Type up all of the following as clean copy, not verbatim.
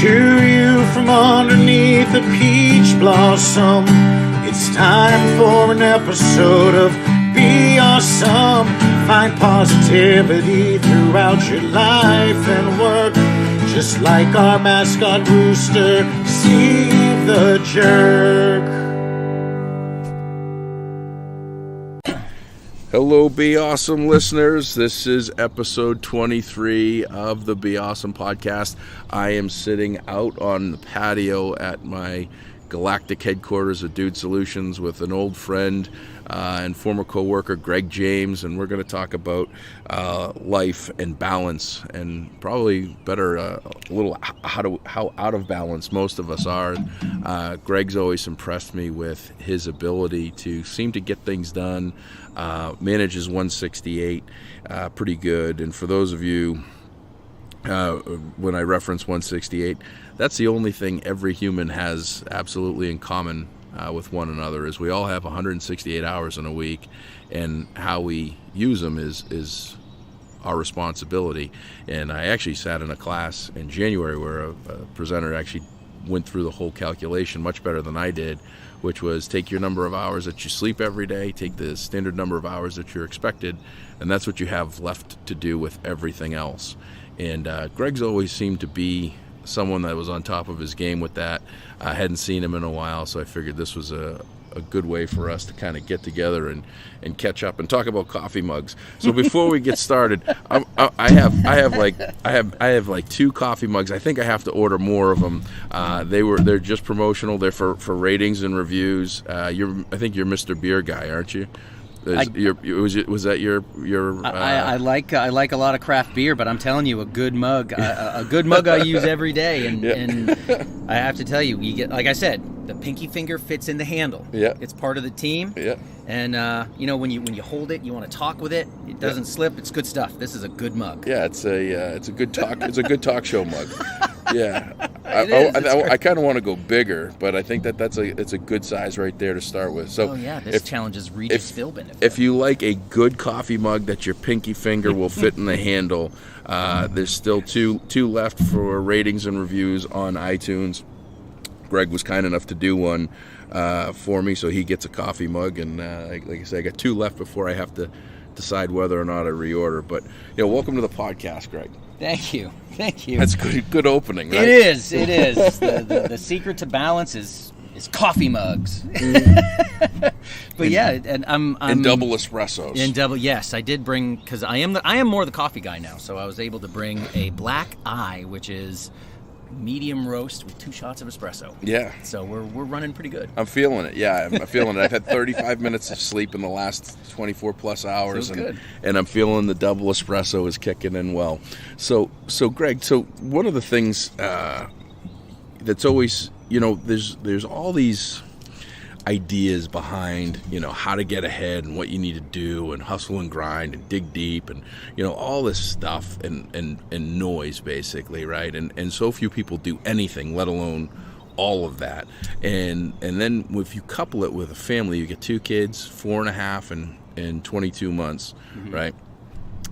to you from underneath a peach blossom. It's time for an episode of Be Awesome. Find positivity throughout your life and work, just like our mascot rooster, Steve the Jerk. Hello, Be Awesome listeners. This is episode 23 of the Be Awesome podcast. I am sitting out on the patio at my galactic headquarters of Dude Solutions with an old friend and former co-worker, Greg James, and we're going to talk about life and balance, and probably better a little how out of balance most of us are. Greg's always impressed me with his ability to seem to get things done. Manages 168 pretty good, and for those of you when I reference 168, that's the only thing every human has absolutely in common with one another, is we all have 168 hours in a week, and how we use them is our responsibility. And I actually sat in a class in January where a presenter actually went through the whole calculation much better than I did, which was take your number of hours that you sleep every day, take the standard number of hours that you're expected, and that's what you have left to do with everything else. And Greg's always seemed to be someone that was on top of his game with that. I hadn't seen him in a while, so I figured this was a good way for us to kind of get together and catch up and talk about coffee mugs. So before we get started, I have like 2 coffee mugs. I think I have to order more of them. They're just promotional. They're for ratings and reviews. I think you're Mr. Beer Guy, aren't you? Was that your? I like a lot of craft beer, but I'm telling you, a good mug I use every day, and I have to tell you, get, like I said, the pinky finger fits in the handle. Yeah, it's part of the team. Yeah, and when you hold it, you want to talk with it. It doesn't slip. It's good stuff. This is a good mug. Yeah, it's a good talk. It's a good talk show mug. Yeah, I kind of want to go bigger, but I think it's a good size right there to start with. So, this challenges Regis Philbin. If you like a good coffee mug that your pinky finger will fit in the handle, there's still two left for ratings and reviews on iTunes. Greg was kind enough to do one for me, so he gets a coffee mug, and like I said, I got 2 left before I have to decide whether or not I reorder. But welcome to the podcast, Greg. Thank you. That's good opening, right? It is. The secret to balance is coffee mugs. But and I'm in double espressos. Yes, I did bring, because I am more the coffee guy now. So I was able to bring a black eye, which is medium roast with 2 shots of espresso. Yeah. So we're running pretty good. I'm feeling it. Yeah, I'm feeling it. I've had 35 minutes of sleep in the last 24 plus hours, and I'm feeling the double espresso is kicking in well. So Greg, one of the things that's always, there's all these ideas behind how to get ahead and what you need to do and hustle and grind and dig deep and all this stuff and noise, basically, right? And so few people do anything, let alone all of that. And then if you couple it with a family, you get 2 kids, 4.5 and 22 months, right?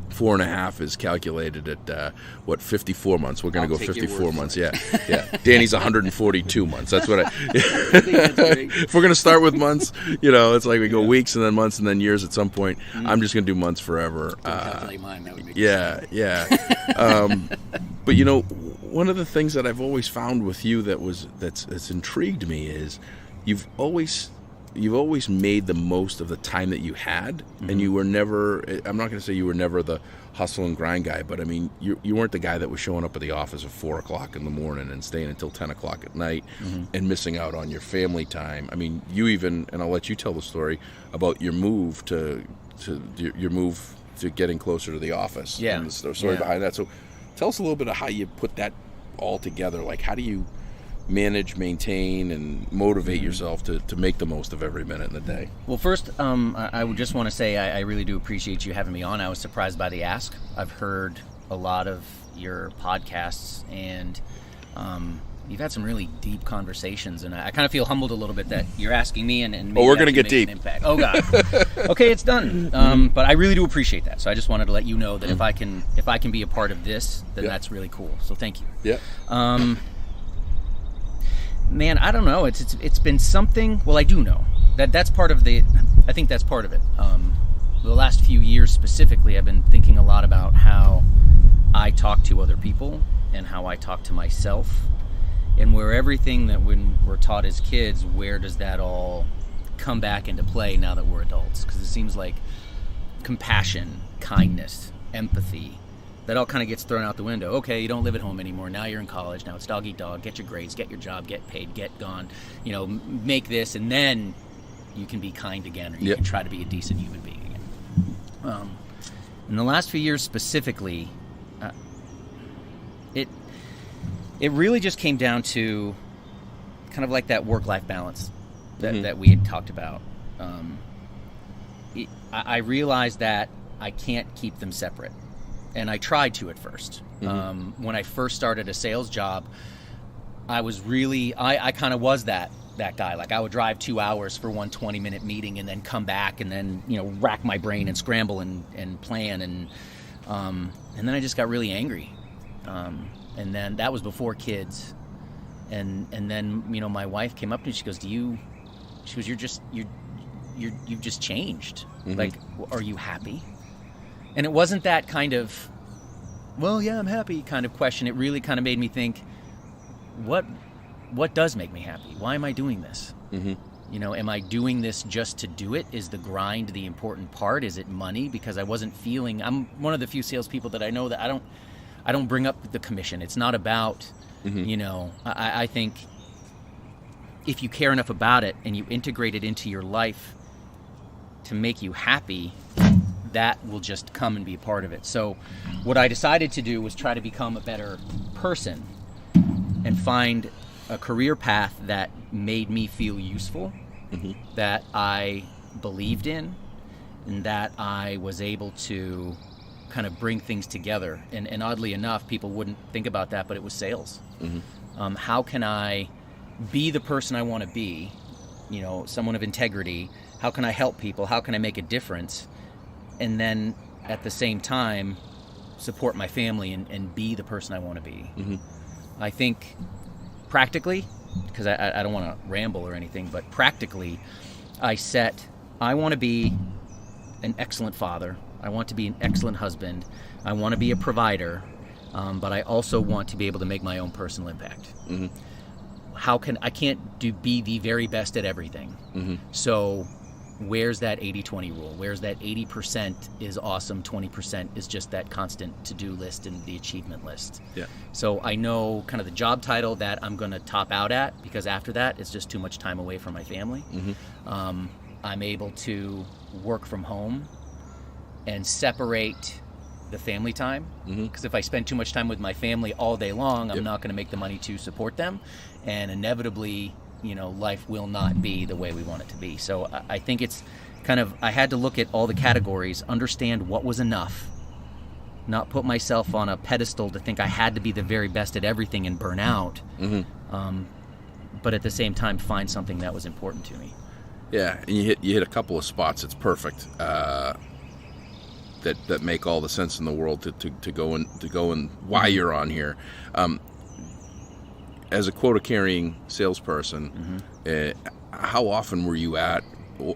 4.5 is calculated at 54 months. We're going to go 54 months. Yeah. Danny's 142 months. That's what if we're going to start with months, it's like we go weeks and then months and then years at some point. I'm just going to do months forever. Calculate mine. That would make sense. But one of the things that I've always found with you that's intrigued me is you've always made the most of the time that you had, and you were never, I'm not going to say you were never the hustle and grind guy, but I mean, you weren't the guy that was showing up at the office at 4 o'clock in the morning and staying until 10 o'clock at night and missing out on your family time. I mean, you even, and I'll let you tell the story about your move to getting closer to the office. Yeah. And the story behind that. So tell us a little bit of how you put that all together. Like, how do you manage, maintain, and motivate yourself to make the most of every minute in the day? Well, first, I would just want to say I really do appreciate you having me on. I was surprised by the ask. I've heard a lot of your podcasts, and you've had some really deep conversations, and I kind of feel humbled a little bit that you're asking me, and maybe we're going to get deep. Oh God. Okay, it's done. But I really do appreciate that. So I just wanted to let you know that if I can be a part of this, then that's really cool. So thank you. Yeah. Man, I don't know. It's been something. Well, I do know that's part of the. I think that's part of it. The last few years specifically, I've been thinking a lot about how I talk to other people and how I talk to myself, and where everything that when we're taught as kids, where does that all come back into play now that we're adults? Because it seems like compassion, kindness, empathy, that all kind of gets thrown out the window. Okay, you don't live at home anymore. Now you're in college. Now it's dog eat dog. Get your grades, get your job, get paid, get gone. Make this, and then you can be kind again, or you can try to be a decent human being again. In the last few years specifically, it really just came down to kind of like that work-life balance that we had talked about. I realized that I can't keep them separate. And I tried to at first. When I first started a sales job, I was really, I kind of was that guy. Like I would drive 2 hours for one 20-minute meeting and then come back and then, rack my brain and scramble and plan. And then I just got really angry. And then that was before kids. And then, my wife came up to me, she goes, you've just changed. Like, are you happy? And it wasn't that kind of, well, yeah, I'm happy kind of question. It really kind of made me think, what does make me happy? Why am I doing this? Am I doing this just to do it? Is the grind the important part? Is it money? Because I wasn't feeling, I'm one of the few salespeople that I know that I don't bring up the commission. It's not about, I think if you care enough about it and you integrate it into your life to make you happy, that will just come and be a part of it. So what I decided to do was try to become a better person and find a career path that made me feel useful, that I believed in, and that I was able to kind of bring things together. And oddly enough, people wouldn't think about that, but it was sales. How can I be the person I want to be, someone of integrity? How can I help people? How can I make a difference? And then at the same time, support my family and be the person I want to be. I think practically, because I don't want to ramble or anything, but practically, I want to be an excellent father. I want to be an excellent husband. I want to be a provider, but I also want to be able to make my own personal impact. I can't be the very best at everything. So where's that 80-20 rule? Where's that 80% is awesome, 20% is just that constant to-do list and the achievement list? So I know kind of the job title that I'm going to top out at, because after that, it's just too much time away from my family. I'm able to work from home and separate the family time, because if I spend too much time with my family all day long, I'm not going to make the money to support them, and inevitably, life will not be the way we want it to be. So I think it's kind of, I had to look at all the categories, understand what was enough, not put myself on a pedestal to think I had to be the very best at everything and burn out, but at the same time find something that was important to me. Yeah, and you hit a couple of spots. It's perfect. That make all the sense in the world to go and why you're on here. As a quota carrying salesperson, how often were you at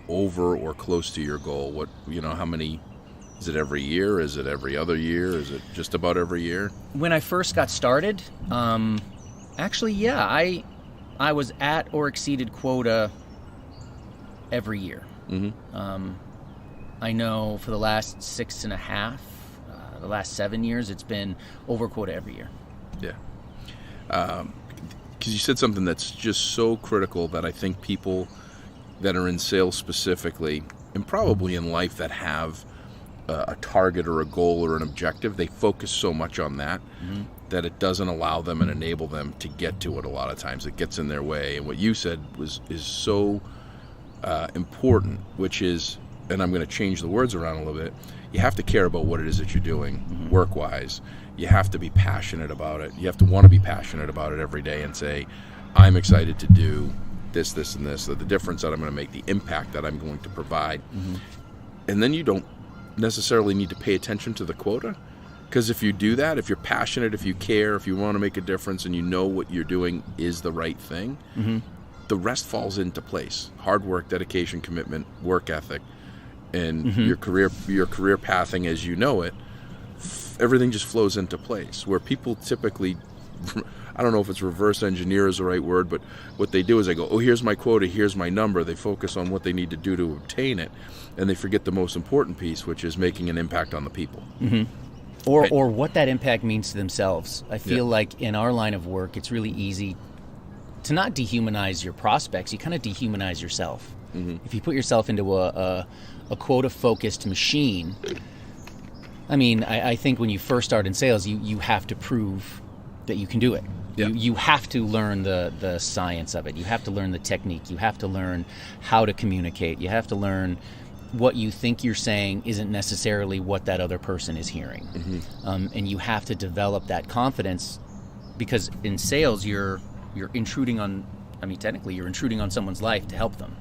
over or close to your goal? How many? Is it every year? Is it every other year? Is it just about every year? When I first got started, actually, yeah, I was at or exceeded quota every year. I know for the last 6.5, the last 7 years, it's been over quota every year. Yeah. Because you said something that's just so critical that I think people that are in sales specifically, and probably in life that have a target or a goal or an objective, they focus so much on that that it doesn't allow them and enable them to get to it a lot of times. It gets in their way. And what you said is so important, which is, and I'm going to change the words around a little bit, you have to care about what it is that you're doing work-wise. You have to be passionate about it. You have to want to be passionate about it every day and say, I'm excited to do this, this, and this, the difference that I'm going to make, the impact that I'm going to provide. And then you don't necessarily need to pay attention to the quota, Because if you do that, if you're passionate, if you care, if you want to make a difference, and you know what you're doing is the right thing, the rest falls into place. Hard work, dedication, commitment, work ethic, and your career pathing as you know it, everything just flows into place. Where people typically, I don't know if it's reverse engineer is the right word, but what they do is they go, oh, here's my quota, here's my number. They focus on what they need to do to obtain it, and they forget the most important piece, which is making an impact on the people. Or what that impact means to themselves. I feel like in our line of work, it's really easy to not dehumanize your prospects. You kind of dehumanize yourself. If you put yourself into a quota-focused machine, I mean, I think when you first start in sales, you have to prove that you can do it. You have to learn the science of it. You have to learn the technique. You have to learn how to communicate. You have to learn what you think you're saying isn't necessarily what that other person is hearing. And you have to develop that confidence, because in sales, you're intruding on, I mean, technically you're intruding on someone's life to help them.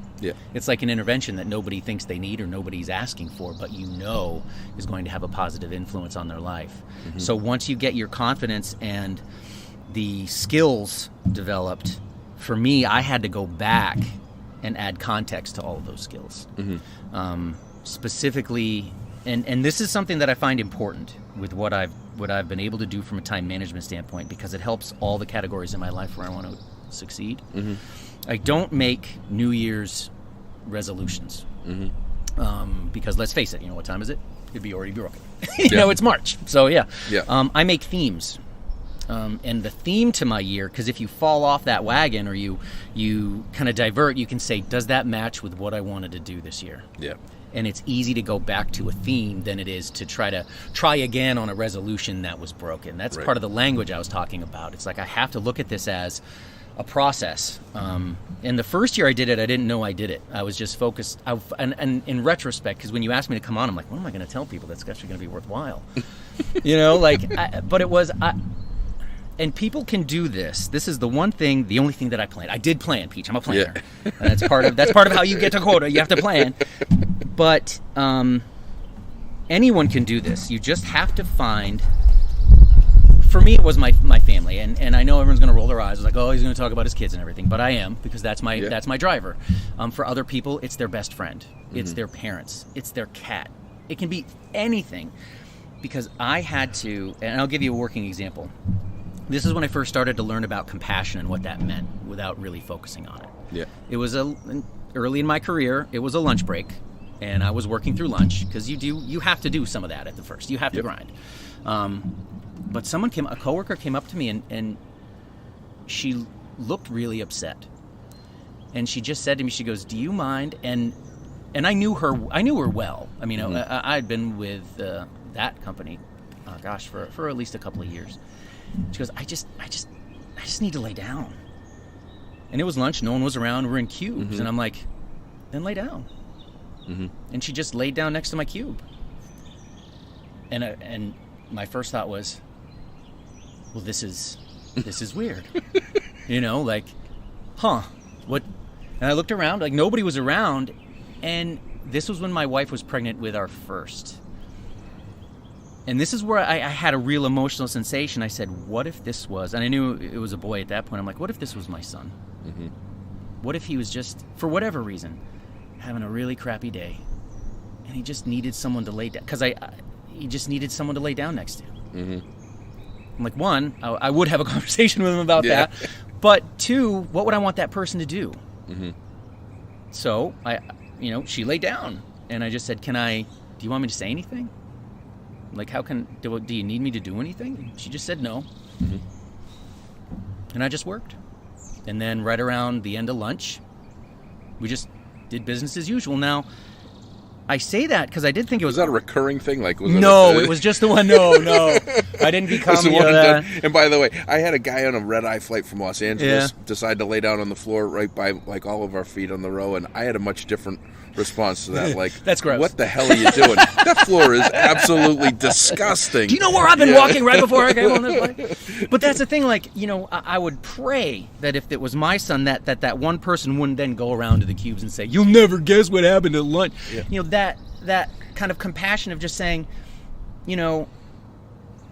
It's like an intervention that nobody thinks they need or nobody's asking for, but you know is going to have a positive influence on their life. So once you get your confidence and the skills developed, for me, I had to go back and add context to all of those skills. Specifically, and this is something that I find important with what I've been able to do from a time management standpoint, because it helps all the categories in my life where I want to succeed. I don't make New Year's resolutions, because let's face it, you know, what time is it? It'd be already broken. You know, it's March. So I make themes. And the theme to my year, because if you fall off that wagon or you kind of divert, you can say, does that match with what I wanted to do this year? And it's easy to go back to a theme than it is to try again on a resolution that was broken. That's part of the language I was talking about. It's like I have to look at this as a process. And the first year I did it, I didn't know I did it. I was just focused. And in retrospect, because when you asked me to come on, I'm like, what am I going to tell people that's actually going to be worthwhile? You know, but it was... And people can do this. This is the only thing that I planned. I did plan, Peach. I'm a planner. That's part of how you get to quota. You have to plan. But anyone can do this. You just have to find. For me, it was my family, and I know everyone's going to roll their eyes. It's like, oh, he's going to talk about his kids and everything. But I am, because that's my driver. For other people, it's their best friend. It's their parents. It's their cat. It can be anything. Because I had to, and I'll give you a working example. This is when I first started to learn about compassion and what that meant without really focusing on it. It was early in my career. It was a lunch break, and I was working through lunch, because you have to do some of that at the first. You have to grind. But a coworker came up to me, and she looked really upset. And she just said to me, she goes, "Do you mind?" And I knew her well. I mean, I'd been with that company, for at least a couple of years. She goes, I just need to lay down. And it was lunch. No one was around. We're in cubes. And I'm like, then lay down. And she just laid down next to my cube. And my first thought was, well, this is weird. You know, like, what? And I looked around, like nobody was around. And this was when my wife was pregnant with our first. And this is where I had a real emotional sensation. I said, what if this was, and I knew it was a boy at that point. I'm like, what if this was my son? What if he was just, for whatever reason, having a really crappy day, and he just needed someone to lay down, because he just needed someone to lay down next to. I'm like, one, I would have a conversation with him about that. But two, what would I want that person to do? So she laid down, and I just said, do you want me to say anything? Like, do you need me to do anything? She just said no. And I just worked. And then right around the end of lunch, we just did business as usual. Now, I say that because I did think it was... Was that a recurring thing? Like, it was just the one. No. I didn't become... And by the way, I had a guy on a red-eye flight from Los Angeles decide to lay down on the floor right by, like, all of our feet on the row, and I had a much different response to that. Like, that's gross. What the hell are you doing? That floor is absolutely disgusting. Do you know where I've been walking right before I came on this flight? But that's the thing, like, I would pray that if it was my son, that one person wouldn't then go around to the cubes and say, you'll never guess what happened at lunch. That kind of compassion of just saying,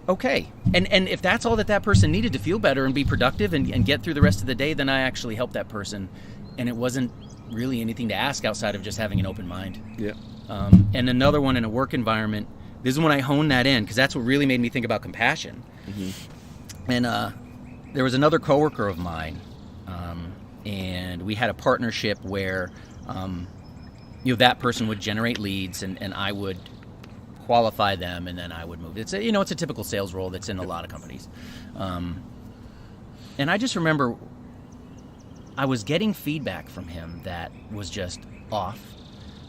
okay. And if that's all that person needed to feel better and be productive and get through the rest of the day, then I actually helped that person. And it wasn't really anything to ask outside of just having an open mind. Yeah. And another one in a work environment, this is when I honed that in, because that's what really made me think about compassion. Mm-hmm. And there was another coworker of mine, and we had a partnership where that person would generate leads and I would qualify them, and then I would move. It's a typical sales role that's in a lot of companies. And I just remember I was getting feedback from him that was just off.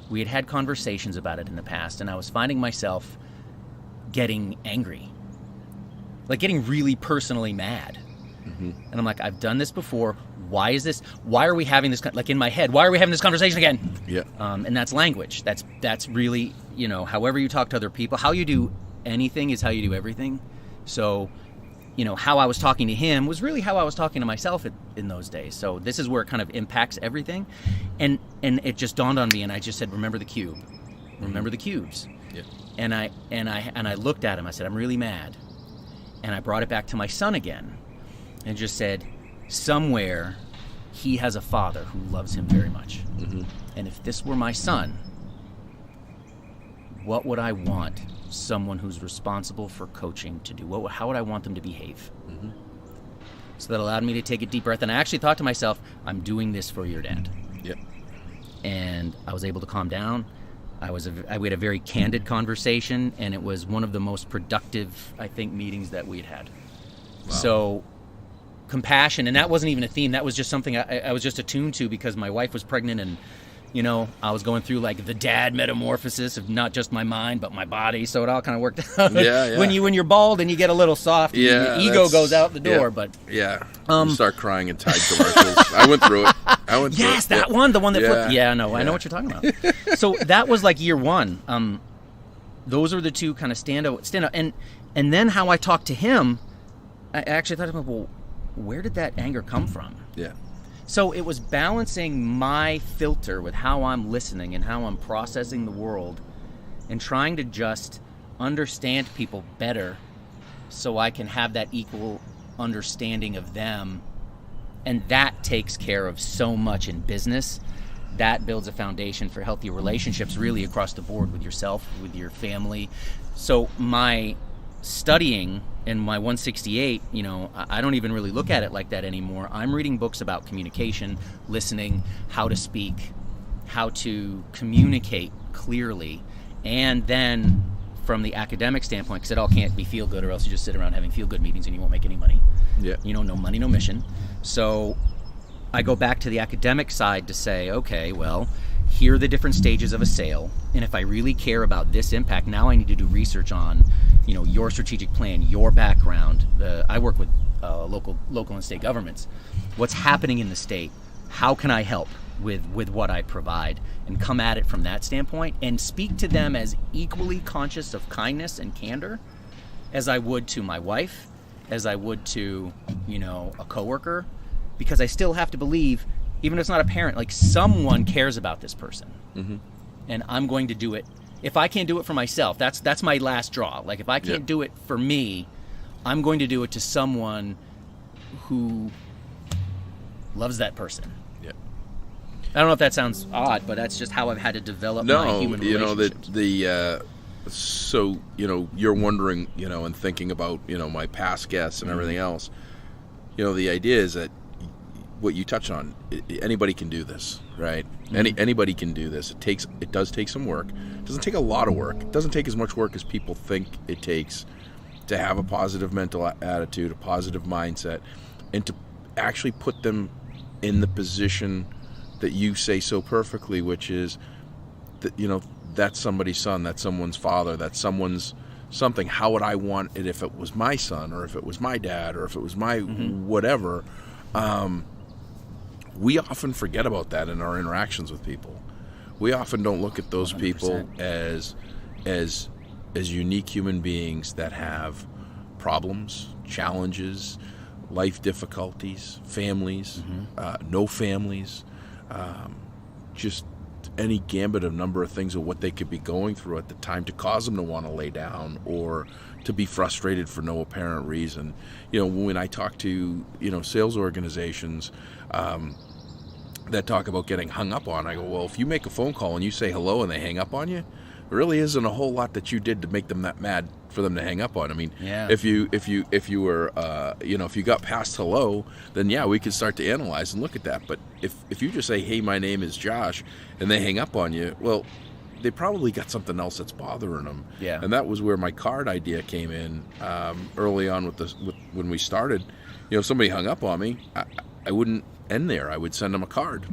We had had conversations about it in the past, and I was finding myself getting angry, like getting really personally mad. Mm-hmm. And I'm like, I've done this before. Why are we having this, like in my head, why are we having this conversation again? Yeah. And that's language. That's really, however you talk to other people, how you do anything is how you do everything. So, how I was talking to him was really how I was talking to myself in those days. So this is where it kind of impacts everything. And it just dawned on me, and I just said, remember the cube. Remember the cubes. Yeah. And I looked at him. I said, I'm really mad. And I brought it back to my son again and just said, somewhere he has a father who loves him very much. Mm-hmm. And if this were my son, what would I want someone who's responsible for coaching to do? How would I want them to behave? Mm-hmm. So that allowed me to take a deep breath. And I actually thought to myself, I'm doing this for your dad. Yep. And I was able to calm down. We had a very candid conversation, and it was one of the most productive, I think, meetings that we'd had. Wow. So compassion, and that wasn't even a theme. That was just something I was just attuned to because my wife was pregnant, and I was going through like the dad metamorphosis of not just my mind but my body. So it all kind of worked out. Yeah. when you're bald and you get a little soft, your ego goes out the door. But you start crying in Tide commercials. I went through it. Yes, that one, the one that flipped. Yeah, no, I know what you're talking about. So that was like year one. Those are the two kind of stand out, and then how I talked to him. I actually thought, well, where did that anger come from? Yeah. So it was balancing my filter with how I'm listening and how I'm processing the world and trying to just understand people better so I can have that equal understanding of them. And that takes care of so much in business. That builds a foundation for healthy relationships really across the board with yourself, with your family. So my studying in my 168, I don't even really look at it like that anymore. I'm reading books about communication, listening, how to speak, how to communicate clearly, and then from the academic standpoint, because it all can't be feel good or else you just sit around having feel good meetings and you won't make any money. Yeah. No money, no mission. So I go back to the academic side to say, okay, well, here are the different stages of a sale, and if I really care about this impact, now I need to do research on, your strategic plan, your background. I work with local and state governments. What's happening in the state? How can I help with what I provide? And come at it from that standpoint and speak to them as equally conscious of kindness and candor as I would to my wife, as I would to, a coworker, because I still have to believe, even if it's not a parent, like someone cares about this person. Mm-hmm. And I'm going to do it. If I can't do it for myself, that's my last straw. Like if I can't do it for me, I'm going to do it to someone who loves that person. Yeah. I don't know if that sounds odd, but that's just how I've had to develop my human relationships. So you're wondering, and thinking about, my past guests and everything else. The idea is that what you touch on, anybody can do this, right? Mm-hmm. Anybody can do this. It does take some work. It doesn't take a lot of work. It doesn't take as much work as people think it takes to have a positive mental attitude, a positive mindset, and to actually put them in the position that you say so perfectly, which is that, that's somebody's son, that's someone's father, that's someone's something. How would I want it if it was my son, or if it was my dad, or if it was my whatever? We often forget about that in our interactions with people. We often don't look at those 100%. People as unique human beings that have problems, challenges, life difficulties, families, no families, just any gambit of number of things of what they could be going through at the time to cause them to want to lay down or to be frustrated for no apparent reason. When I talk to, sales organizations that talk about getting hung up on, I go, well, if you make a phone call and you say hello and they hang up on you, there really isn't a whole lot that you did to make them that mad for them to hang up on. I mean, if you were, if you got past hello, then yeah, we could start to analyze and look at that. But if you just say, hey, my name is Josh, and they hang up on you, well, they probably got something else that's bothering them. Yeah. And that was where my card idea came in early on when we started. If somebody hung up on me, I wouldn't end there. I would send them a card.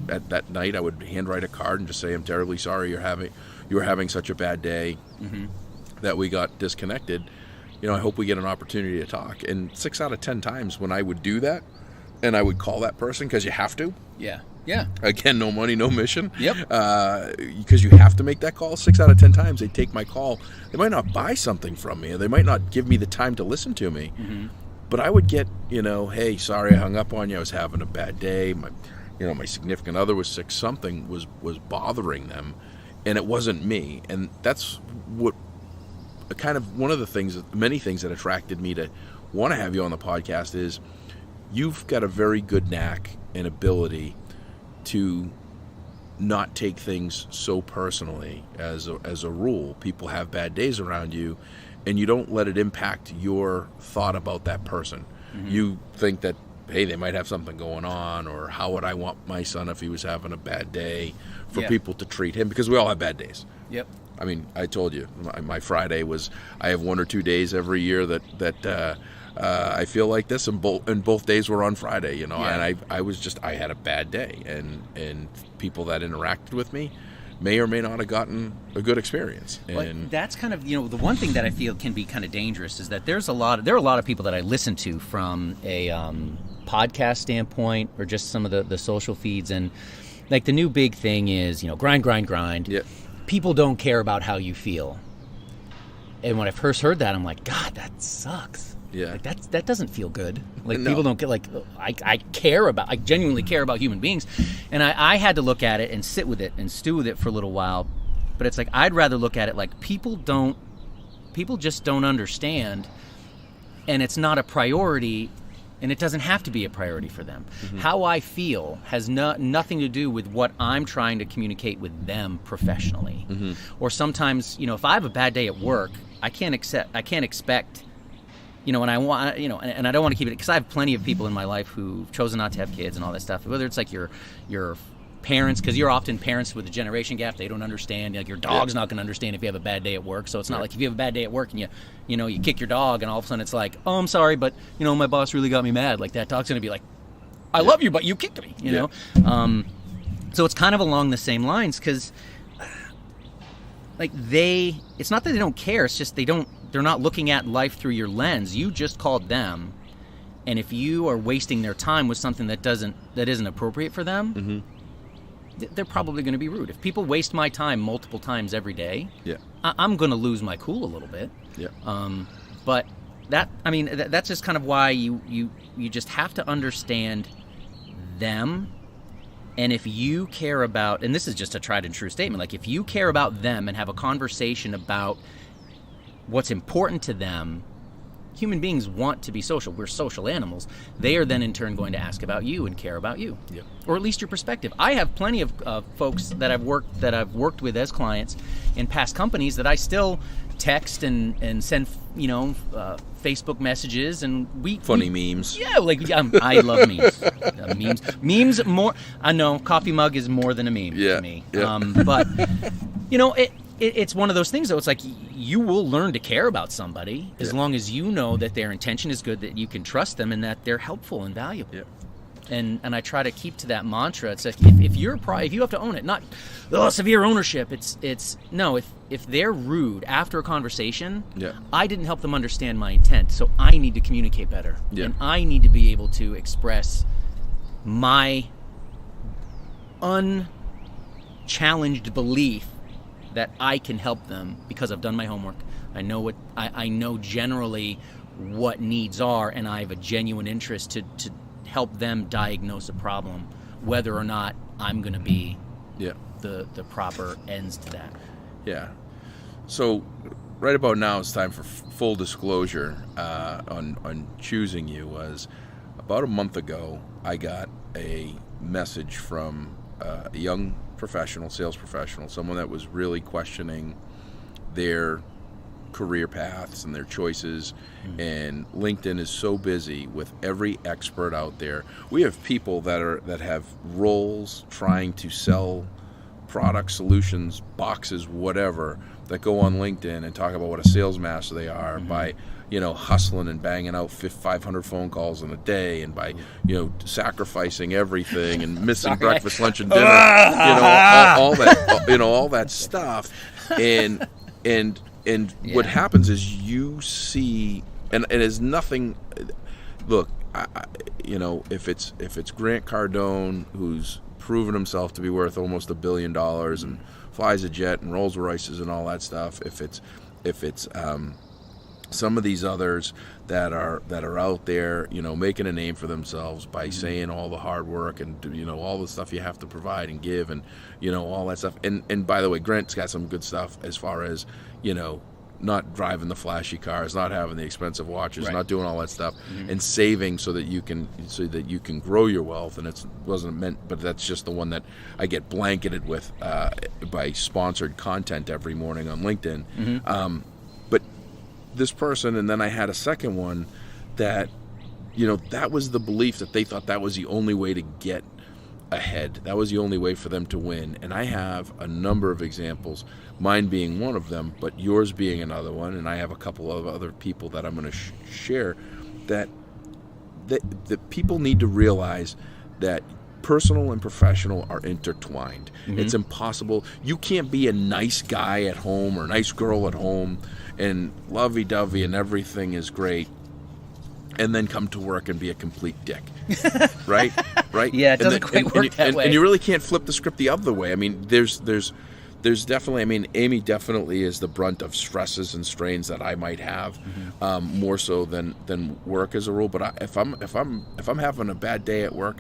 At that night, I would handwrite a card and just say, I'm terribly sorry you were having such a bad day that we got disconnected. I hope we get an opportunity to talk. And 6 out of 10 times when I would do that, and I would call that person because you have to. Yeah. Again, no money, no mission. Yep. Because you have to make that call. 6 out of 10 times they take my call. They might not buy something from me, or they might not give me the time to listen to me. But I would get, hey, sorry I hung up on you. I was having a bad day. My significant other was sick. Something was bothering them, and it wasn't me. And that's what kind of one of the things, many things that attracted me to want to have you on the podcast is you've got a very good knack and ability to not take things so personally. As a rule, people have bad days around you, and you don't let it impact your thought about that person. You think that, hey, they might have something going on, or how would I want my son if he was having a bad day for people to treat him, because we all have bad days. Yep. I mean, I told you, my Friday was, I have 1 or 2 days every year that I feel like this, and both days were on Friday, and I had a bad day, and people that interacted with me may or may not have gotten a good experience. And that's kind of, the one thing that I feel can be kind of dangerous is that there are a lot of people that I listen to from a podcast standpoint, or just some of the social feeds, and like the new big thing is, grind. Yeah. People don't care about how you feel. And when I first heard that, I'm like, God, that sucks. Yeah. Like that doesn't feel good. Like, No. people don't get, like, I genuinely care about human beings. And I had to look at it and sit with it and stew with it for a little while. But it's like, I'd rather look at it like people just don't understand, and it's not a priority, and it doesn't have to be a priority for them. How I feel has nothing to do with what I'm trying to communicate with them professionally. Or sometimes, if I have a bad day at work, I can't expect, and I want, and I don't want to keep it, because I have plenty of people in my life who've chosen not to have kids and all that stuff. Whether it's like your parents, because you're often parents with a generation gap, they don't understand. Like, your dog's not going to understand if you have a bad day at work. So it's not like if you have a bad day at work and you kick your dog, and all of a sudden it's like, oh, I'm sorry, but my boss really got me mad. Like, that dog's going to be like, I love you, but you kicked me. You know. So it's kind of along the same lines, because like it's not that they don't care. It's just they're not looking at life through your lens. You just called them, and if you are wasting their time with something that isn't appropriate for them, they're probably going to be rude. If people waste my time multiple times every day, I'm going to lose my cool a little bit. But that's just kind of why you just have to understand them. And if you care about, and this is just a tried and true statement, like, if you care about them and have a conversation about what's important to them, human beings want to be social. We're social animals. They are then in turn going to ask about you and care about you, or at least your perspective. I have plenty of folks that I've worked with as clients in past companies that I still text and send Facebook messages, and funny memes. Yeah, like, I love memes. Memes more. I know coffee mug is more than a meme to me. But it's one of those things, though. It's like, you will learn to care about somebody as long as you know that their intention is good, that you can trust them, and that they're helpful and valuable. And I try to keep to that mantra. It's like, if you have to own it, not severe ownership. It's no. If they're rude after a conversation, I didn't help them understand my intent, so I need to communicate better, and I need to be able to express my unchallenged belief that I can help them because I've done my homework. I know I know generally what needs are, and I have a genuine interest to help them diagnose a problem, whether or not I'm going to be the proper ends to that. Yeah. So right about now it's time for full disclosure on choosing you. Was about a month ago I got a message from a young sales professional, someone that was really questioning their career paths and their choices. And LinkedIn is so busy with every expert out there. We have people that have roles trying to sell products, solutions, boxes, whatever, that go on LinkedIn and talk about what a sales master they are by hustling and banging out 500 phone calls in a day, and by sacrificing everything and missing breakfast, lunch, and dinner, all that stuff. And what happens is you see, and it is nothing. Look, if it's Grant Cardone, who's proven himself to be worth almost $1 billion and flies a jet and Rolls Royces and all that stuff, if it's some of these others that are out there, making a name for themselves by saying all the hard work and all the stuff you have to provide and give, and all that stuff. And by the way, Grant's got some good stuff as far as not driving the flashy cars, not having the expensive watches, not doing all that stuff, and saving so that you can grow your wealth. And it wasn't meant, but that's just the one that I get blanketed with by sponsored content every morning on LinkedIn. But this person, and then I had a second one that that was the belief that they thought that was the only way to get ahead. That was the only way for them to win. And I have a number of examples, mine being one of them, but yours being another one. And I have a couple of other people that I'm going to share that people need to realize that personal and professional are intertwined. It's impossible. You can't be a nice guy at home or a nice girl at home and lovey-dovey and everything is great, and then come to work and be a complete dick. Right? Yeah, it doesn't quite work that way. And you really can't flip the script the other way. I mean, there's definitely, Amy definitely is the brunt of stresses and strains that I might have, more so than work as a rule. But if I'm having a bad day at work,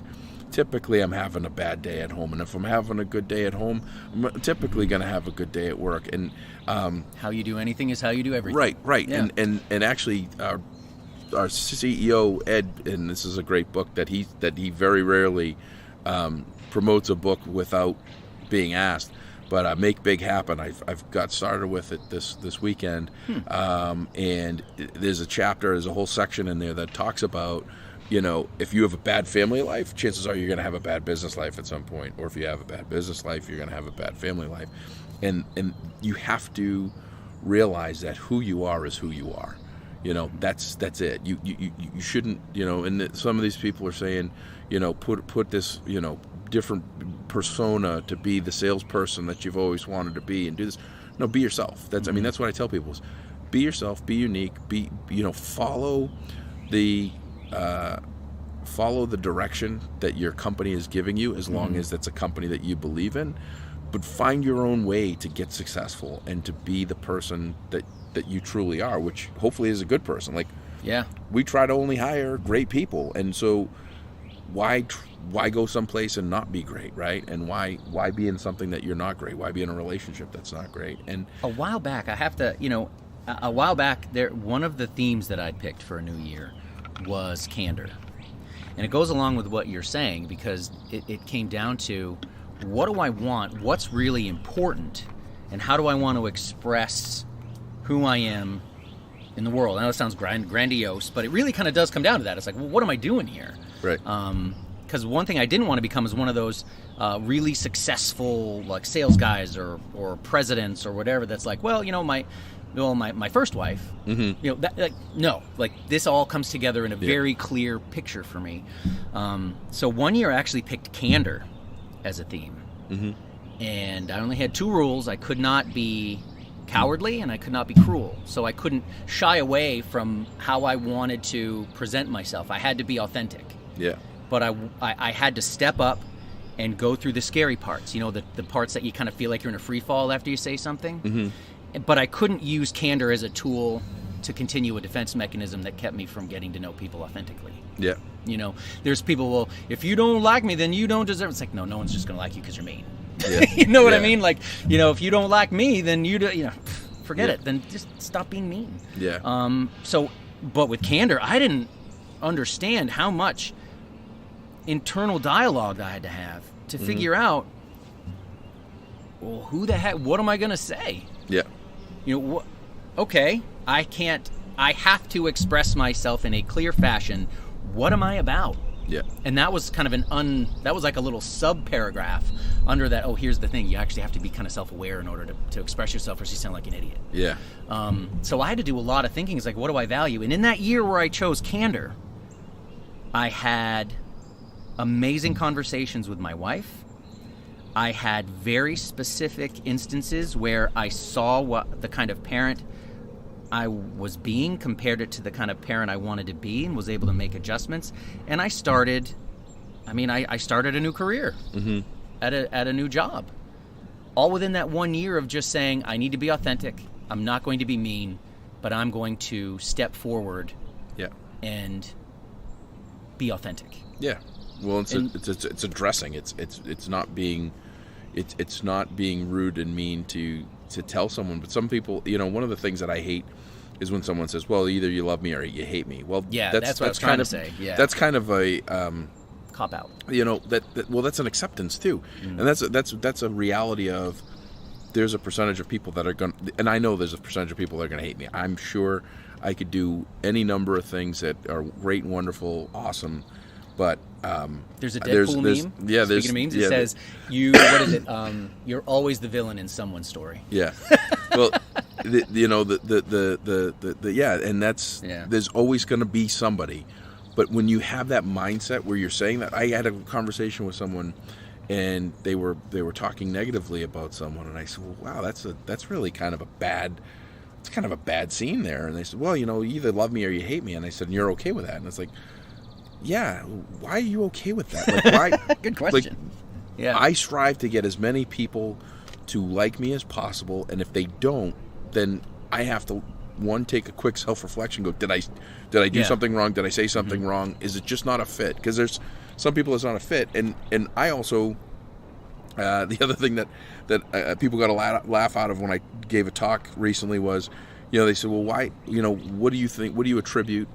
typically I'm having a bad day at home. And if I'm having a good day at home, I'm typically going to have a good day at work. And how you do anything is how you do everything. Right. Yeah. And actually, our CEO Ed, and this is a great book that he very rarely promotes a book without being asked. But Make Big Happen, I've got started with it this weekend, and there's a whole section in there that talks about, if you have a bad family life, chances are you're going to have a bad business life at some point, or if you have a bad business life, you're going to have a bad family life, and you have to realize that who you are is who you are. That's it. You shouldn't, and some of these people are saying, put this, different persona to be the salesperson that you've always wanted to be and do this. No, be yourself. That's what I tell people is be yourself, be unique, follow the direction that your company is giving you, as long as that's a company that you believe in, but find your own way to get successful and to be the person that you truly are, which hopefully is a good person. We try to only hire great people, and so why go someplace and not be great, right? And why be in something that you're not great? Why be in a relationship that's not great? And a while back, one of the themes that I picked for a new year was candor, and it goes along with what you're saying, because it came down to, what do I want? What's really important? And how do I want to express who I am in the world? I know it sounds grandiose, but it really kind of does come down to that. It's like, well, what am I doing here? Right. Because one thing I didn't want to become is one of those really successful sales guys or presidents or whatever. That's like, my first wife. This all comes together in a very clear picture for me. So one year I actually picked candor as a theme, and I only had 2 rules. I could not be cowardly and I could not be cruel. So I couldn't shy away from how I wanted to present myself. I had to be authentic. Yeah. But I had to step up and go through the scary parts, the parts that you kind of feel like you're in a free fall after you say something. But I couldn't use candor as a tool to continue a defense mechanism that kept me from getting to know people authentically. Yeah. There's people, well, if you don't like me, then you don't deserve it. It's like, no one's just going to like you because you're mean. Yeah. You know what I mean? Like, if you don't like me, then forget it. Then just stop being mean. Yeah. But with candor, I didn't understand how much internal dialogue I had to have to figure out, well, who the heck, what am I going to say? Yeah. Okay, I have to express myself in a clear fashion. What am I about? Yeah. And that was kind of that was like a little sub-paragraph under that, here's the thing, you actually have to be kind of self-aware in order to express yourself, or you sound like an idiot. Yeah. So I had to do a lot of thinking. It's like, what do I value? And in that year where I chose candor, I had amazing conversations with my wife. I had very specific instances where I saw what the kind of parent I was being, compared it to the kind of parent I wanted to be, and was able to make adjustments. And I started a new career at a new job, all within that 1 year of just saying, I need to be authentic. I'm not going to be mean, but I'm going to step forward and be authentic. Yeah. Well, it's addressing. It's not being rude and mean to tell someone. But some people, one of the things that I hate is when someone says, "Well, either you love me or you hate me." Well, that's what I was trying to say. Yeah, that's kind of a cop out. That's an acceptance too, and that's a reality of. There's a percentage of people that are going, and I know there's a percentage of people that are going to hate me. I'm sure I could do any number of things that are great and wonderful, awesome. But there's a Deadpool meme. Yeah, speaking of memes, it says what is it? You're always the villain in someone's story. Yeah. Well, and that's there's always going to be somebody. But when you have that mindset where you're saying that, I had a conversation with someone, and they were talking negatively about someone, and I said, well, wow, that's really kind of a bad scene there. And they said, well, you either love me or you hate me. And I said, and you're okay with that? And it's like, yeah, why are you okay with that? Like, why? Good question. I strive to get as many people to like me as possible, and if they don't, then I have to take a quick self-reflection. Go, did I do something wrong? Did I say something wrong? Is it just not a fit? Because there's some people it's not a fit, and I also the other thing that people got a laugh out of when I gave a talk recently was, they said, well, why? What do you think? What do you attribute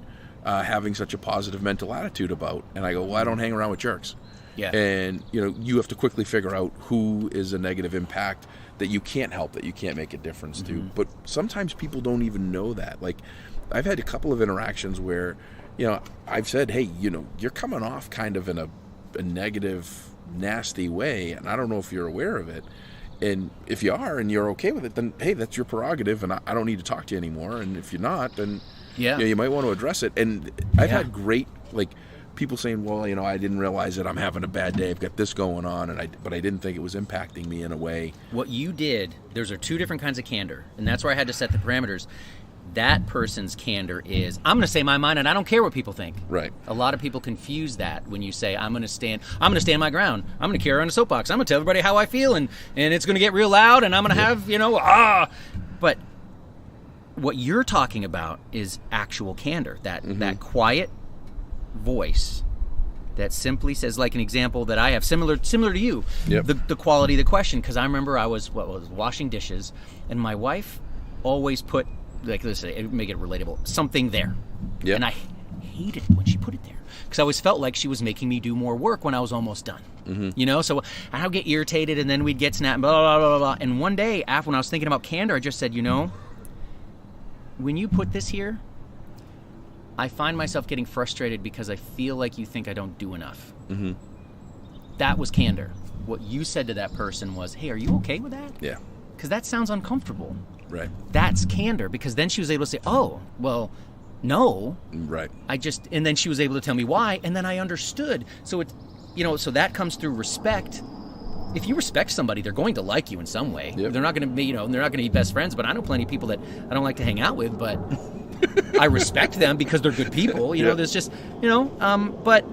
having such a positive mental attitude about? And I go, well, I don't hang around with jerks. Yeah. And you have to quickly figure out who is a negative impact that you can't help, that you can't make a difference to. But sometimes people don't even know that. Like, I've had a couple of interactions where I've said, hey, you're coming off kind of in a negative, nasty way, and I don't know if you're aware of it. And if you are and you're okay with it, then hey, that's your prerogative, and I don't need to talk to you anymore. And if you're not, then you might want to address it. And I've had great people saying, well, I didn't realize that I'm having a bad day. I've got this going on, but I didn't think it was impacting me in a way. What you did, those are two different kinds of candor, and that's where I had to set the parameters. That person's candor is, I'm going to say my mind, and I don't care what people think. Right. A lot of people confuse that when you say, I'm going to stand my ground. I'm going to carry on a soapbox. I'm going to tell everybody how I feel, and it's going to get real loud, and I'm going to have, But what you're talking about is actual candor, that quiet voice that simply says, like an example that I have similar to you, the quality of the question. Because I remember I was washing dishes, and my wife always put, like, let's say, make it relatable, something there. And I hated it when she put it there, because I always felt like she was making me do more work when I was almost done. So I would get irritated, and then we'd get snapped, blah, blah, blah, blah. And one day, when I was thinking about candor, I just said, when you put this here, I find myself getting frustrated because I feel like you think I don't do enough. That was candor. What you said to that person was, hey, are you okay with that? Yeah. Because that sounds uncomfortable. Right. That's candor, because then she was able to say, oh, well, no. Right. And then she was able to tell me why, and then I understood. So so that comes through respect. If you respect somebody, they're going to like you in some way. Yep. They're not going to be, they're not going to be best friends, but I know plenty of people that I don't like to hang out with, but I respect them because they're good people. There's just, but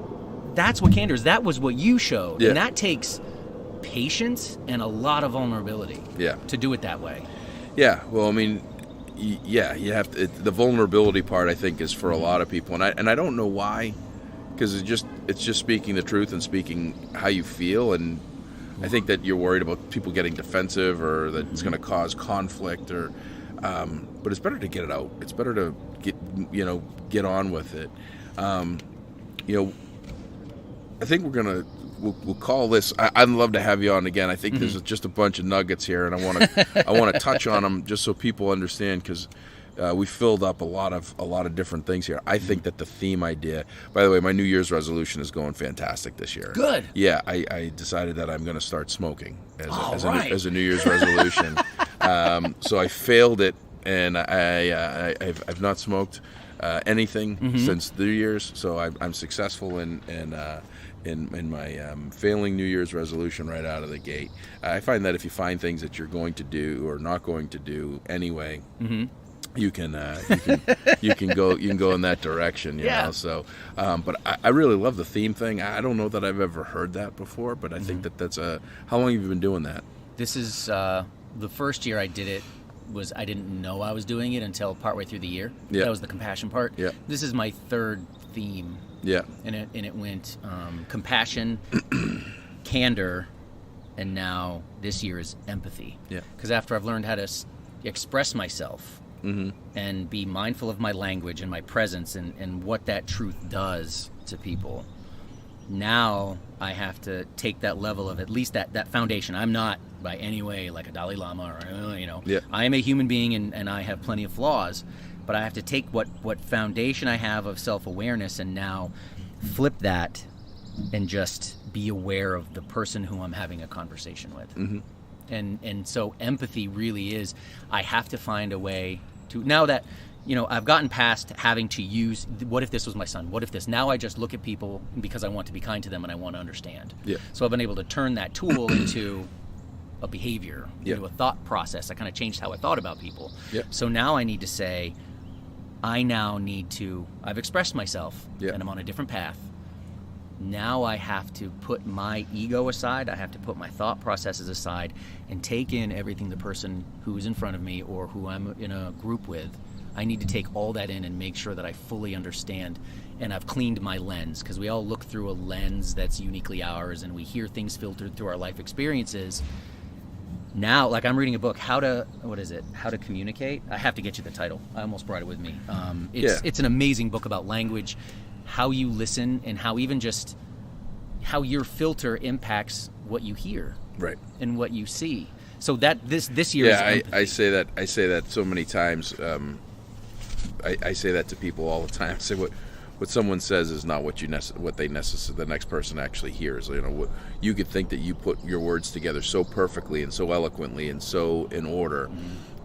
that's what candor is. That was what you showed. And that takes patience and a lot of vulnerability to do it that way. Yeah. Well, I mean, you have to, the vulnerability part, I think, is for a lot of people. And I don't know why, because it's just speaking the truth and speaking how you feel. And I think that you're worried about people getting defensive or that it's going to cause conflict or, but it's better to get it out. It's better to get on with it. I think we'll call this. I'd love to have you on again. I think there's just a bunch of nuggets here, and I want to touch on them just so people understand, because we filled up a lot of different things here. I think that the theme idea. By the way, my New Year's resolution is going fantastic this year. Good. Yeah, I decided that I'm going to start smoking as a New Year's resolution. So I failed it, and I've not smoked anything since New Year's. So I'm successful in my failing New Year's resolution right out of the gate. I find that if you find things that you're going to do or not going to do anyway, you can go in that direction. You know. So, but I really love the theme thing. I don't know that I've ever heard that before, but I think that's how long have you been doing that? This is the first year I did it. I didn't know I was doing it until partway through the year. Yeah. That was the compassion part. Yeah. This is my third theme. Yeah. And it went compassion, candor, and now this year is empathy. Yeah. Because after I've learned how to express myself and be mindful of my language and my presence and what that truth does to people, now I have to take that level of at least that foundation. I'm not by any way like a Dalai Lama or, Yeah. I am a human being and I have plenty of flaws. But I have to take what foundation I have of self-awareness and now flip that and just be aware of the person who I'm having a conversation with. And so empathy really is, I have to find a way to, now that, I've gotten past having to use, what if this was my son? What if this? Now I just look at people because I want to be kind to them and I want to understand. Yeah. So I've been able to turn that tool into a behavior, into a thought process. I kind of changed how I thought about people. Yeah. So now I need to say, I've expressed myself and I'm on a different path. Now I have to put my ego aside. I have to put my thought processes aside and take in everything the person who is in front of me or who I'm in a group with. I need to take all that in and make sure that I fully understand and I've cleaned my lens, because we all look through a lens that's uniquely ours and we hear things filtered through our life experiences. Now, like I'm reading a book, How to Communicate. I have to get you the title. I almost brought it with me. It's an amazing book about language, how you listen, and how even just how your filter impacts what you hear, right, and what you see. So that this year, I say that so many times. I say that to people all the time. I say what someone says is not what the next person actually hears. You could think that you put your words together so perfectly and so eloquently and so in order,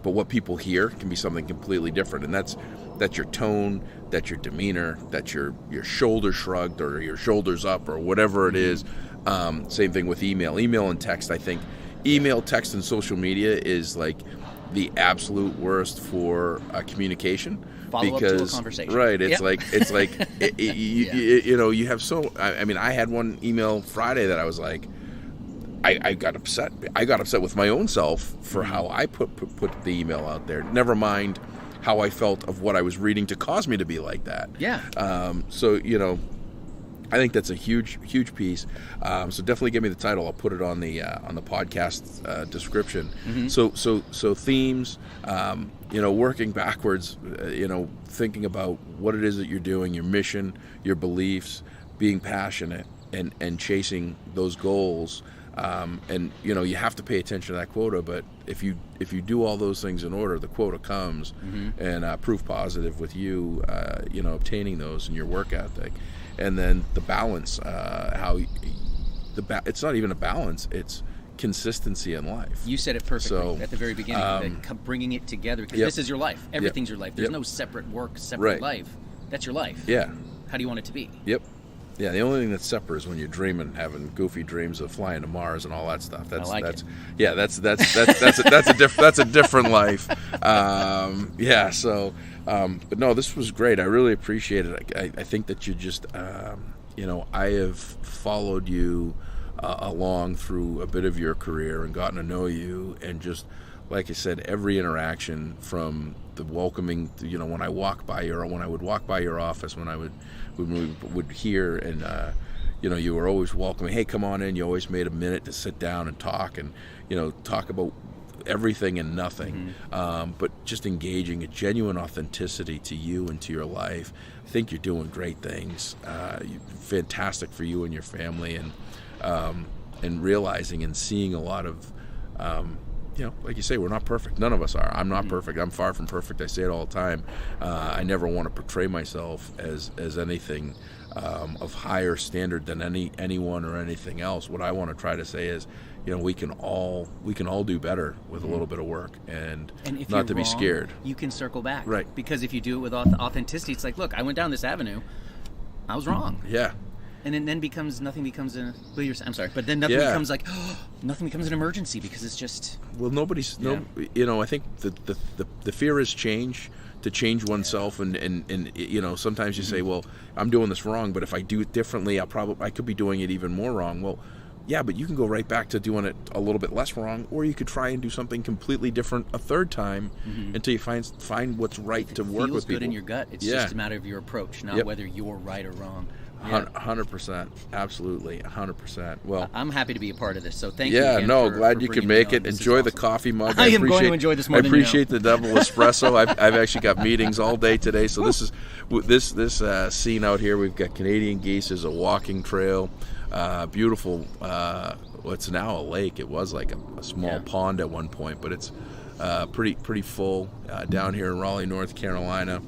but what people hear can be something completely different. And that's your tone, that's your demeanor, that's your shoulder shrugged or your shoulders up or whatever it is. Same thing with email and text. I think email, text, and social media is like the absolute worst for communication. Follow up to a conversation. Right. It's like you have so. I mean, I had one email Friday that I was like, I got upset. I got upset with my own self for how I put the email out there. Never mind how I felt of what I was reading to cause me to be like that. Yeah. So I think that's a huge piece. So definitely give me the title. I'll put it on the podcast description. So themes. Working backwards. Thinking about what it is that you're doing, your mission, your beliefs, being passionate, and chasing those goals. And you have to pay attention to that quota. But if you do all those things in order, the quota comes. And proof positive with you, obtaining those in your work ethic. And then the balance, it's not even a balance, it's consistency in life. You said it perfectly at the very beginning, bringing it together, because this is your life. Everything's your life. There's no separate work, separate life. That's your life. Yeah. How do you want it to be? Yep. Yeah, the only thing that's separate is when you're dreaming, having goofy dreams of flying to Mars and all that stuff. That's a different life. But no, this was great. I really appreciate it. I think that you just, I have followed you along through a bit of your career and gotten to know you, and just, like I said, every interaction from the welcoming, when I walk by when I would walk by your office, when we would hear and you were always welcoming. Hey, come on in. You always made a minute to sit down and talk, and talk about everything and nothing, but just engaging a genuine authenticity to you and to your life. I think you're doing great things. Fantastic for you and your family, and realizing and seeing a lot of, like you say, we're not perfect. None of us are. I'm not perfect. I'm far from perfect. I say it all the time. I never want to portray myself as anything of higher standard than anyone or anything else. What I want to try to say is, we can all do better with a little bit of work, and if not to be wrong, scared. You can circle back, right? Because if you do it with authenticity, it's like, look, I went down this avenue, I was wrong. Yeah. And then nothing becomes I'm sorry, but then nothing becomes like, nothing becomes an emergency, because it's just. Well, I think the fear is change. To change oneself, and sometimes you say, well, I'm doing this wrong, but if I do it differently, I could be doing it even more wrong. Well, yeah, but you can go right back to doing it a little bit less wrong, or you could try and do something completely different a third time until you find what's right to work with people. It feels good in your gut. It's just a matter of your approach, not whether you're right or wrong. 100%, absolutely, 100%. Well, I'm happy to be a part of this, so thank you. Yeah, glad you could make it. Enjoy the coffee mug. I am going to enjoy this more. I appreciate the double espresso. I've actually got meetings all day today, so this scene out here. We've got Canadian geese. There's a walking trail, beautiful. It's now a lake. It was like a small pond at one point, but it's pretty full down here in Raleigh, North Carolina.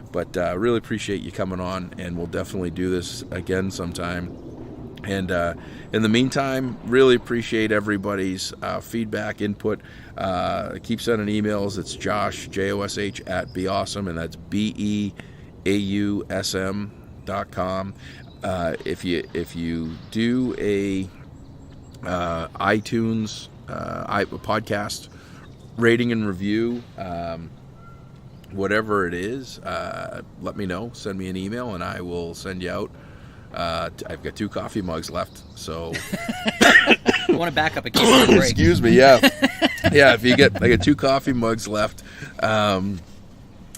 But really appreciate you coming on, and we'll definitely do this again sometime. And in the meantime, really appreciate everybody's feedback, input. Keep sending emails. It's Josh, Josh, at BeAwesome, and that's BeAusm.com. If you do a iTunes podcast rating and review, whatever it is, let me know. Send me an email, and I will send you out. I've got 2 coffee mugs left, so. I want to back up a break. Excuse me, yeah. If you get, I got 2 coffee mugs left, and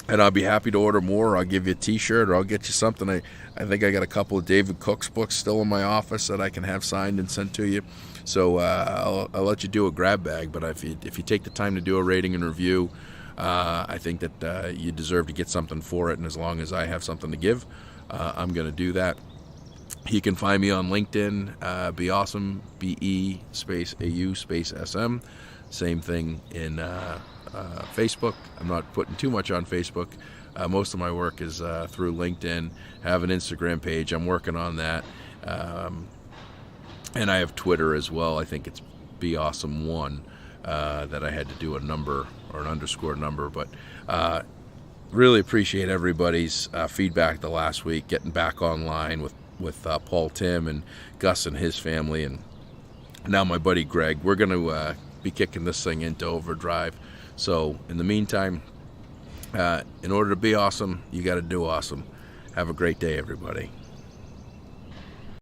I'll be happy to order more. Or I'll give you a T-shirt, or I'll get you something. I think I got a couple of David Cook's books still in my office that I can have signed and sent to you. So I'll let you do a grab bag. But if you take the time to do a rating and review, I think that you deserve to get something for it, and as long as I have something to give, I'm going to do that. You can find me on LinkedIn, BeAwesome, BE_AU_SM. Same thing in Facebook. I'm not putting too much on Facebook. Most of my work is through LinkedIn. I have an Instagram page. I'm working on that. And I have Twitter as well. I think it's BeAwesome1 that I had to do a number or an underscore number. But really appreciate everybody's feedback the last week, getting back online with Paul Tim and Gus and his family, and now my buddy Greg. We're going to be kicking this thing into overdrive. So in the meantime, in order to be awesome, you got to do awesome. Have a great day, everybody.